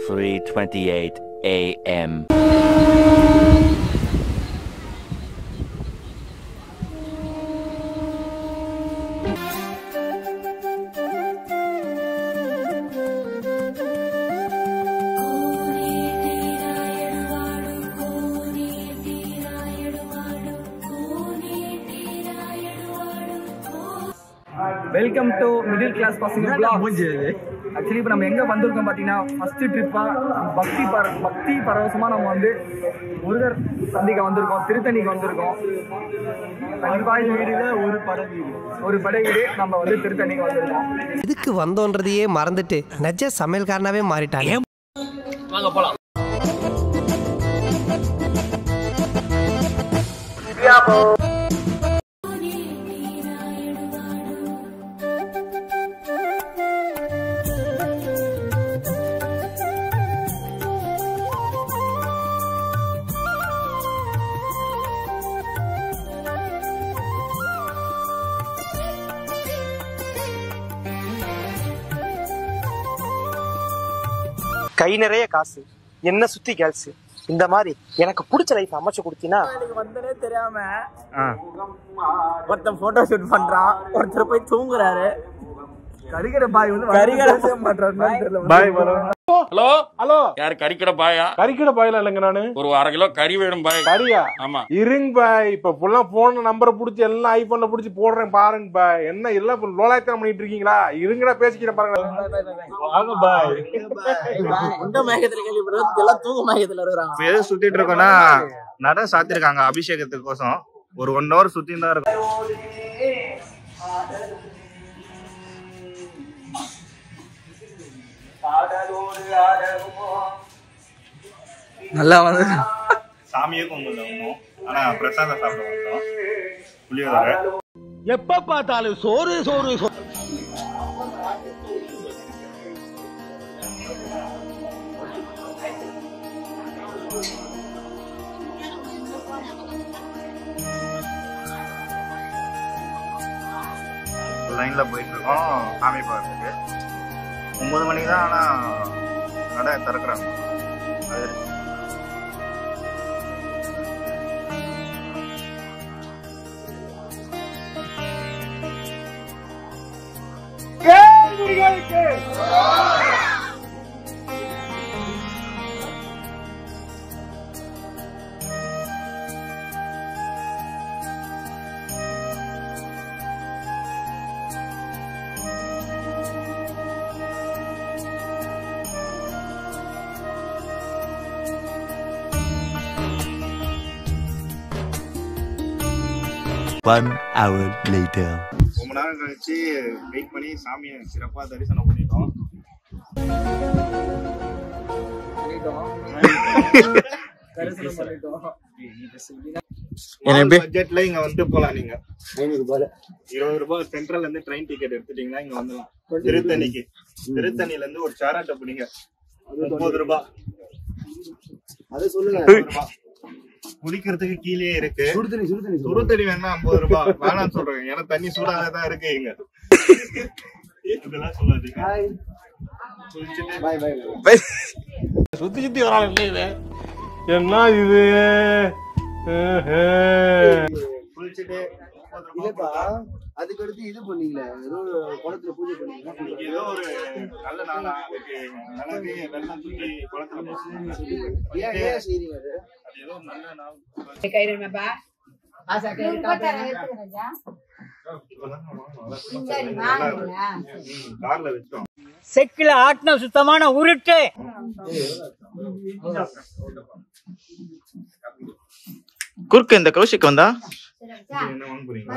3:28 a.m. Welcome to middle class பசங்க vlog. Actually இப்போ நம்ம எங்கே வந்திருக்கோம் பார்த்தீங்கன்னா ஃபஸ்ட்டு ட்ரிப்பாக பக்தி பரவசமாக நம்ம வந்து முருகர் சந்திக்க வந்திருக்கோம், திருத்தணிக்கு வந்திருக்கோம். கண்டிப்பாக வீடில் ஒரு படை வீடு நம்ம வந்து திருத்தணிக்கு வந்திருக்கோம். இதுக்கு வந்தோன்றதையே மறந்துட்டு நெஜ சமையல்காரனாவே மாறிட்டாங்க. வாங்க போலாம். கை நிறைய காசு, என்ன சுத்தி கேர்ள்ஸ், இந்த மாதிரி எனக்கு பிடிச்ச லைஃப் அமைச்சு கொடுத்தீங்கன்னா. எனக்கு வந்தனே தெரியாம ஒருத்தன் போட்டோ ஷூட் பண்றான், ஒருத்தர் போய் தூங்குறாரு. கரிகடை பாய் வந்து கரிகடை மாட்டாரு. ஹலோ ஹலோ, யாரு கறிக்கடை பாயா? கறிக்கடை பாயில இல்லைங்க, நானு ஒரு 1/2 கிலோ கறி வேணும் பாய். கறியா? ஆமா. இருங்க பாய், இப்ப ஃபுல்லா போன நம்பரை புடிச்சு எல்லாம் ஐபோன்ல புடிச்சு போடுறேன் பாருங்க பாய். என்ன எல்லாம் லோலாயத்தனம் பண்ணிட்டு இருக்கீங்களா? இருங்கடா பேசிக்கிறேன் பாருங்க. வாங்க பாய். இந்த மேகத்துல கேள்விப்படுறது எல்லாம் தூங்க மேகத்துல இருக்கிறாங்க. எது சுத்திட்டு இருக்கோம்னா நட சாத்திருக்காங்க அபிஷேகத்துக்கோசம். ஒரு 1 hour சுத்தின்னு தான் இருக்கும். நல்லா வந்து சாமியே கும்பிடுவோம், ஆனா பிரசாதம் சாப்பிட மாட்டோம். புளியோதரை எப்ப பார்த்தாலும் சோறு சோறு சோறு. லைன்ல போயிட்டு இருக்கோம் சாமி பார்க்கறதுக்கு. 9 மணிக்கு தான் ஆனா நடை திறக்கிறாங்க. அது One hour later. ரொம்ப நேரம் கழிச்சு வெயிட் பண்ணி சாமியை சிறப்பா தரிசனம் பண்ணிட்டோம். பட்ஜெட்ல இங்க வந்து போலாம். நீங்க 20 ரூபாய் சென்ட்ரல்ல இருந்து ட்ரெயின் டிக்கெட் எடுத்துட்டீங்கன்னா இங்க வந்துடலாம். திருத்தணில இருந்து ஒரு சாராட்ட பிடிங்க, 30 ரூபாய். அது சொல்லுங்க. குடிக்கிறதுக்கு கீழே இருக்கு. சுடு தண்ணி வேணா 50 ரூபாய். வேணாம்னு சொல்றேன், ஏன்னா தண்ணி சூடாதான் இருக்கு இங்க. இதெல்லாம் சொல்லாதீங்க. சுத்தி சுத்தி வராங்க. என்ன இது? குளிச்சுட்டு அதுக்கு அடுத்து இது பண்ணீங்களா, ஏதோ குளத்துல பூஜை பண்ணீங்களா? ஏதோ ஒரு நல்ல நாளா அதுக்கு மிளகு வெள்ளம் தூக்கி குளத்துல ஏன் செய்றீங்க அது? ஏதோ நல்ல நாள். கார்ல வச்சோம். செக்கில ஆட்டின சுத்தமான உருட்டு. குறுக்க இந்த கௌஷிக் வந்தா என்ன வாங்க போறீங்க?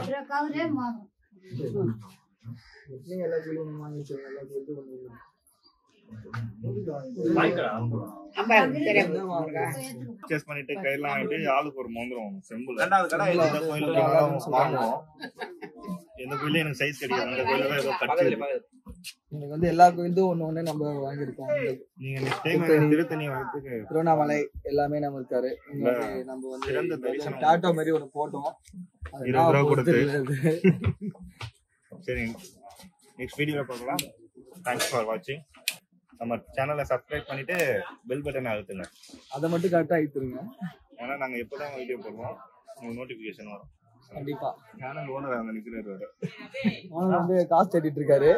பர்ச்சேஸ் பண்ணிட்டு கையெல்லாம் வாங்கிட்டு ஆளுக்கு ஒரு மோந்திரம் செம்புல. எந்த கோயிலுக்கு வாங்குவோம், எந்த கோயிலும் எனக்கு சைஸ் கிடைக்கும். அந்த கோயில ஏதோ கட்சி எனக்கு வந்து எல்லா கோயிலும் ஒண்ணு நம்ம வாங்கியிருக்கோம். நீங்க நெக்ஸ்ட் டைம் திருத்தணி வரதுக்கு திருவண்ணாமலை எல்லாமே நம்ம இருக்காரு. நம்ம வந்து டாட்டோ மாதிரி ஒண்ணு போட்டோம், 20 ரூபா கொடுத்து. சரி, நெக்ஸ்ட் வீடியோல பார்க்கலாம். தேங்க்ஸ் ஃபார் வாட்சிங். நம்ம சேனலை சப்ஸ்கிரைப் பண்ணிட்டு பெல் பட்டனை அழுத்துங்க. அதை மட்டும் கரெக்டா அழுத்துருங்க. ஏன்னா நாங்க எப்பதான் வீடியோ போடுவோம் உங்களுக்கு நோட்டிபிகேஷன் வரும். கண்டிப்பா. சேனல் ஓனர் அங்க நிக்கிறாரு. அவன் வந்து காசு தேடிட்டு இருக்காரு.